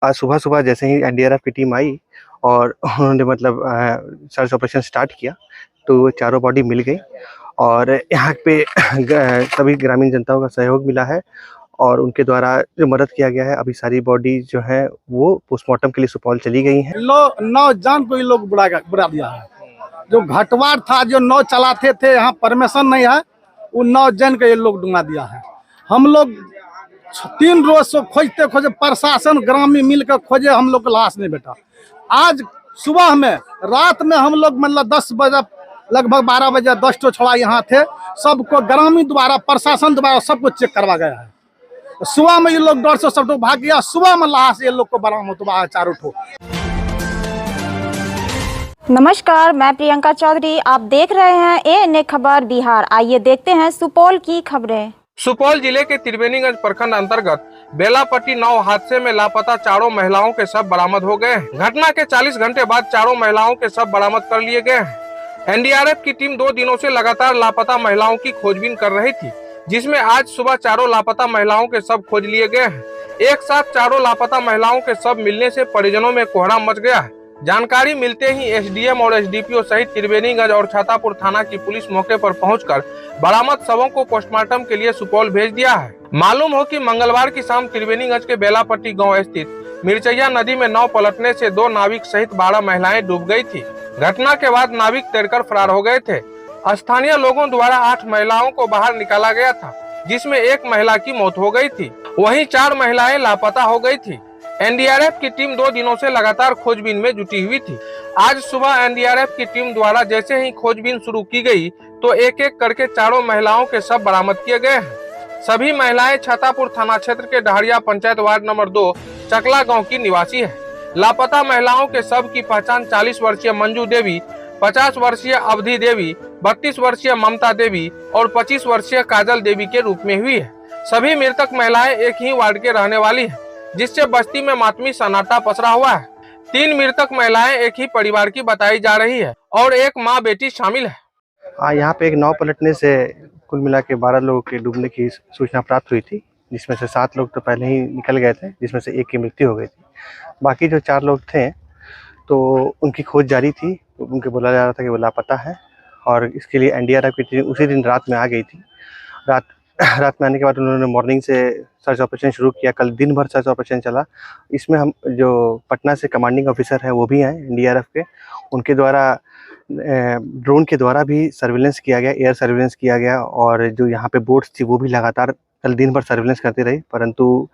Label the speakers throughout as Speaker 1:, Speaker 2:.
Speaker 1: आज सुबह-सुबह जैसे ही एनडीआरएफ की टीम आई और उन्होंने मतलब सर्च ऑपरेशन स्टार्ट किया, तो चारों बॉडी मिल गई और यहाँ पे सभी ग्रामीण जनताओं का सहयोग मिला है और उनके द्वारा जो मदद किया गया है, अभी सारी बॉडी जो है वो पोस्टमार्टम के लिए सुपौल चली गई हैं।
Speaker 2: नौजवान को ये लोग बुरा दिया है। जो घटवार था, जो नाव चलाते थे, यहाँ परमिशन नहीं है, वो नौजवान को ये लोग डुबा दिया है। हम लोग 3 रोज से खोजते खोजे, प्रशासन ग्रामीण मिलकर खोजे, हम लोग को लाश नहीं बेटा। आज सुबह में, रात में हम लोग मतलब 10 बजे, लगभग 12 बजे 10 तो छोड़ा यहाँ थे, सबको ग्रामीण द्वारा, प्रशासन द्वारा सबको चेक करवा गया है। सुबह में ये लोग डर से सब लोग भाग गया, सुबह में लाश ये लोग को बरामद हुआ है 4 ठो।
Speaker 3: नमस्कार, मैं प्रियंका चौधरी, आप देख रहे हैं एएनए खबर बिहार। आइए देखते हैं सुपौल की खबरें।
Speaker 4: सुपौल जिले के त्रिवेणीगंज प्रखंड अंतर्गत बेलापट्टी नाव हादसे में लापता चारों महिलाओं के शव बरामद हो गए हैं। घटना के 40 घंटे बाद चारों महिलाओं के शव बरामद कर लिए गए हैं। एनडीआरएफ की टीम 2 दिनों से लगातार लापता महिलाओं की खोजबीन कर रही थी, जिसमें आज सुबह चारों लापता महिलाओं के शव खोज लिए गए हैं। एक साथ चारों लापता महिलाओं के शव मिलने से परिजनों में कोहराम मच गया है। जानकारी मिलते ही एसडीएम और एसडीपीओ सहित त्रिवेणीगंज और छातापुर थाना की पुलिस मौके पर पहुंचकर बरामद शवों को पोस्टमार्टम के लिए सुपौल भेज दिया है। मालूम हो कि मंगलवार की शाम त्रिवेणीगंज के बेलापट्टी गांव स्थित मिर्चैया नदी में नाव पलटने से 2 नाविक सहित 12 महिलाएं डूब गई थी। घटना के बाद नाविक तैरकर फरार हो गए थे। स्थानीय लोगों द्वारा 8 महिलाओं को बाहर निकाला गया था, जिसमें एक महिला की मौत हो गई थी, वहीं 4 महिलाएं लापता हो गई थी। एनडीआरएफ की टीम 2 दिनों से लगातार खोजबीन में जुटी हुई थी। आज सुबह एनडीआरएफ की टीम द्वारा जैसे ही खोजबीन शुरू की गई, तो एक एक करके चारों महिलाओं के शव बरामद किए गए हैं। सभी महिलाएं छातापुर थाना क्षेत्र के डहरिया पंचायत वार्ड नंबर 2 चकला गांव की निवासी है। लापता महिलाओं के शव की पहचान 40 वर्षीय मंजू देवी, 50 वर्षीय अवधि देवी, 32 वर्षीय ममता देवी और 25 वर्षीय काजल देवी के रूप में हुई है। सभी मृतक महिलाएं एक ही वार्ड के रहने वाली है, जिससे बस्ती में मातमी सन्नाटा पसरा हुआ है। 3 मृतक महिलाएं एक ही परिवार की बताई जा रही है और एक मां बेटी शामिल है।
Speaker 1: यहाँ पे एक नाव पलटने से कुल मिला के 12 लोगों के डूबने की सूचना प्राप्त हुई थी, जिसमें से 7 लोग तो पहले ही निकल गए थे, जिसमें से एक की मृत्यु हो गई थी। बाकी जो 4 लोग थे तो उनकी खोज जारी थी, उनको बोला जा रहा था कि वो लापता है और इसके लिए एनडीआरएफ की टीम उसी दिन रात में आ गई थी। रात में आने के बाद उन्होंने मॉर्निंग से सर्च ऑपरेशन शुरू किया। कल दिन भर सर्च ऑपरेशन चला। इसमें हम जो पटना से कमांडिंग ऑफिसर हैं वो भी हैं एनडीआरएफ के, उनके द्वारा ड्रोन के द्वारा भी सर्विलेंस किया गया, एयर सर्विलेंस किया गया और जो यहाँ पे बोट्स थी वो भी लगातार कल दिन भर सर्विलेंस करती रही, परंतु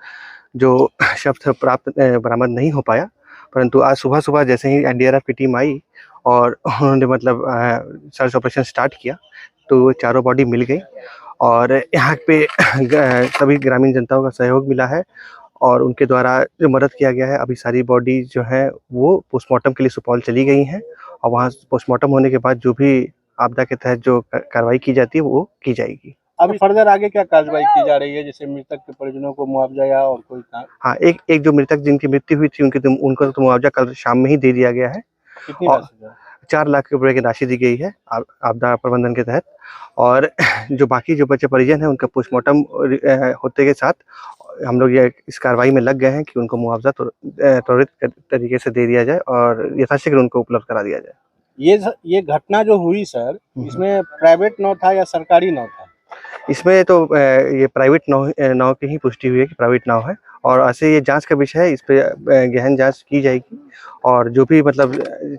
Speaker 1: जो शव बरामद नहीं हो पाया। परंतु आज सुबह जैसे ही एनडीआरएफ की टीम आई और उन्होंने मतलब सर्च ऑपरेशन स्टार्ट किया, तो चारों बॉडी मिल गई और यहाँ पे सभी ग्रामीण जनताओं का सहयोग मिला है और उनके द्वारा जो मदद किया गया है, अभी सारी बॉडी जो है वो पोस्टमार्टम के लिए सुपौल चली गई हैं और वहाँ पोस्टमार्टम होने के बाद जो भी आपदा के तहत जो कार्रवाई की जाती है वो की जाएगी।
Speaker 2: अभी फर्दर आगे क्या कार्रवाई की जा रही है, जैसे मृतक के परिजनों को मुआवजा या और कोई काम?
Speaker 1: हाँ, एक जो मृतक जिनकी मृत्यु हुई थी उनको तो मुआवजा कल शाम में ही दे दिया गया है।
Speaker 2: कितनी राशि?
Speaker 1: 4 लाख रुपए की राशि दी गई है आपदा प्रबंधन के तहत और जो बाकी जो बच्चे परिजन हैं उनका पोस्टमार्टम होते के साथ हम लोग ये इस कार्रवाई में लग गए हैं कि उनको मुआवजा त्वरित तरीके से दे दिया जाए और यथाशीघ्र उनको उपलब्ध करा दिया जाए।
Speaker 2: ये घटना जो हुई सर, इसमें प्राइवेट नाव था या सरकारी नाव था?
Speaker 1: इसमें तो ये प्राइवेट नाव की ही पुष्टि हुई है कि प्राइवेट नाव है और ऐसे ये जांच का विषय है, इस पे गहन जांच की जाएगी और जो भी मतलब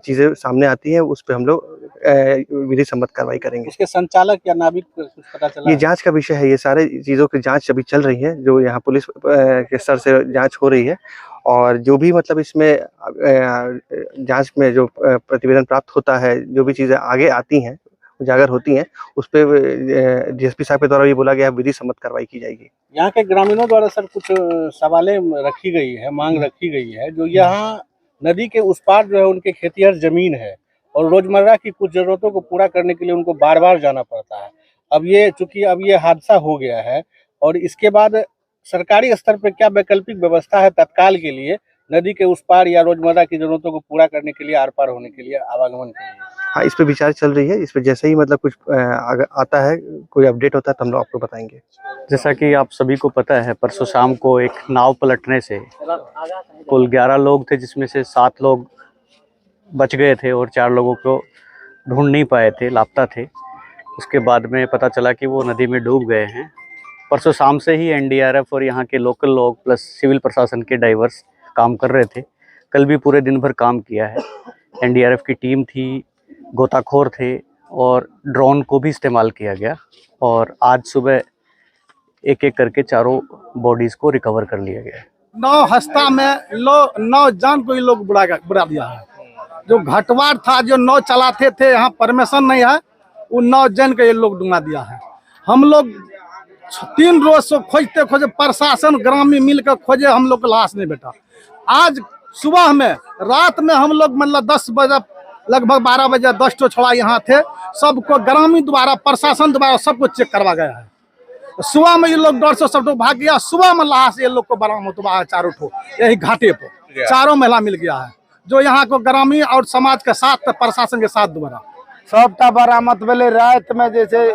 Speaker 1: चीज़ें सामने आती हैं उस पे हम लोग विधि सम्मत कार्रवाई करेंगे।
Speaker 2: इसके संचालक या नाविक कुछ पता चला?
Speaker 1: ये जांच का विषय है, ये सारे चीज़ों की जांच अभी चल रही है, जो यहाँ पुलिस के स्तर से जांच हो रही है और जो भी मतलब इसमें जांच में जो प्रतिवेदन प्राप्त होता है, जो भी चीज़ें आगे आती हैं उजागर होती हैं, उस पे डीएसपी साहब के द्वारा ये बोला गया विधि सम्मत कार्रवाई की जाएगी।
Speaker 2: यहाँ के ग्रामीणों द्वारा सर कुछ सवालें रखी गई है, मांग रखी गई है, जो यहाँ नदी के उस पार जो है उनके खेतिहर जमीन है और रोजमर्रा की कुछ जरूरतों को पूरा करने के लिए उनको बार बार जाना पड़ता है। चूंकि अब ये हादसा हो गया है और इसके बाद सरकारी स्तर पर क्या वैकल्पिक व्यवस्था है तत्काल के लिए नदी के उस पार या रोजमर्रा की जरूरतों को पूरा करने के लिए, आर पार होने के लिए, आवागमन के लिए?
Speaker 1: हाँ, इस पे विचार चल रही है। इस पे जैसे ही मतलब कुछ आता है, कोई अपडेट होता है तो हम लोग आपको बताएंगे।
Speaker 5: जैसा कि आप सभी को पता है, परसों शाम को एक नाव पलटने से कुल 11 लोग थे, जिसमें से 7 लोग बच गए थे और 4 लोगों को ढूंढ नहीं पाए थे, लापता थे। उसके बाद में पता चला कि वो नदी में डूब गए हैं। परसों शाम से ही एनडीआरएफ और यहाँ के लोकल लोग प्लस सिविल प्रशासन के डाइवर्स काम कर रहे थे। कल भी पूरे दिन भर काम किया है। एनडीआरएफ की टीम थी, गोताखोर थे और ड्रोन को भी इस्तेमाल किया गया। और आज सुबह एक एक करके चारों बॉडीज को रिकवर कर लिया गया।
Speaker 2: 9 हस्ता में 9 जान को ये लोग बुरा दिया है। जो घटवार था, जो 9 चलाते थे, यहाँ परमिशन नहीं है, वो 9 जन को ये लोग डुंगा दिया है। हम लोग 3 रोज से खोजते खोजे, प्रशासन ग्रामीण मिलकर खोजे, हम लोग को लाश नहीं बेटा। आज सुबह में, रात में हम लोग मतलब 10 बजे, लगभग 12 बजे 10 तो छोड़ा यहाँ थे। सबको ग्रामीण द्वारा, प्रशासन द्वारा सबको चेक करवा गया है। सुबह में ये लोग डर से सब लोग भाग गया। सुबह में लाश ये लोग को बरामद हुआ है, 4 ठो यही घाटे पर 4 महिला मिल गया है, जो यहाँ को ग्रामीण और समाज के साथ, प्रशासन के साथ द्वारा
Speaker 6: सबटा बरामद भेले। रात में जैसे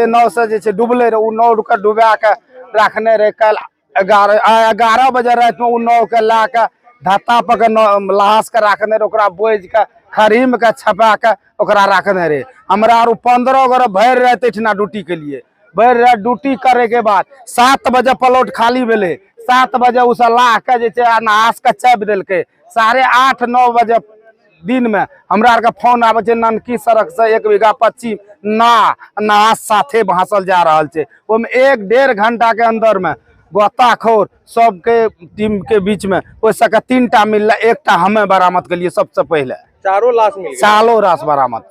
Speaker 6: 9 से जैसे डूबले रहे, 9 के डुबा के रखने रहे। कल 11 बजे रात में 9 के ला के धत्ता पर लाश के रखने रहे, ओकरा बोझ के खरीम के छपा के ओकरा रखने रहे। हमरा 15 गोरे भर रहे थे ड्यूटी के लिए। भर रहे ड्यूटी करे के बाद 7 बजे प्लॉट खाली भेले। 7 बजे उस ला के जैसे अनाज के चाप दिलके। 8:30-9 बजे दिन में हमरा आर के फोन आवे छे, ननकी सड़क से 1 बीघा 25 नाश साथे भासल जा रहा है। वो में 1-1.5 घंटा के अंदर में गोताखोर सबके टीम के बीच में वो सके 3टा मिलला, 1टा हमें बरामद के लिए सबसे पहले।
Speaker 4: चारों लाश मिल गए।
Speaker 6: चारों लाश बरामद।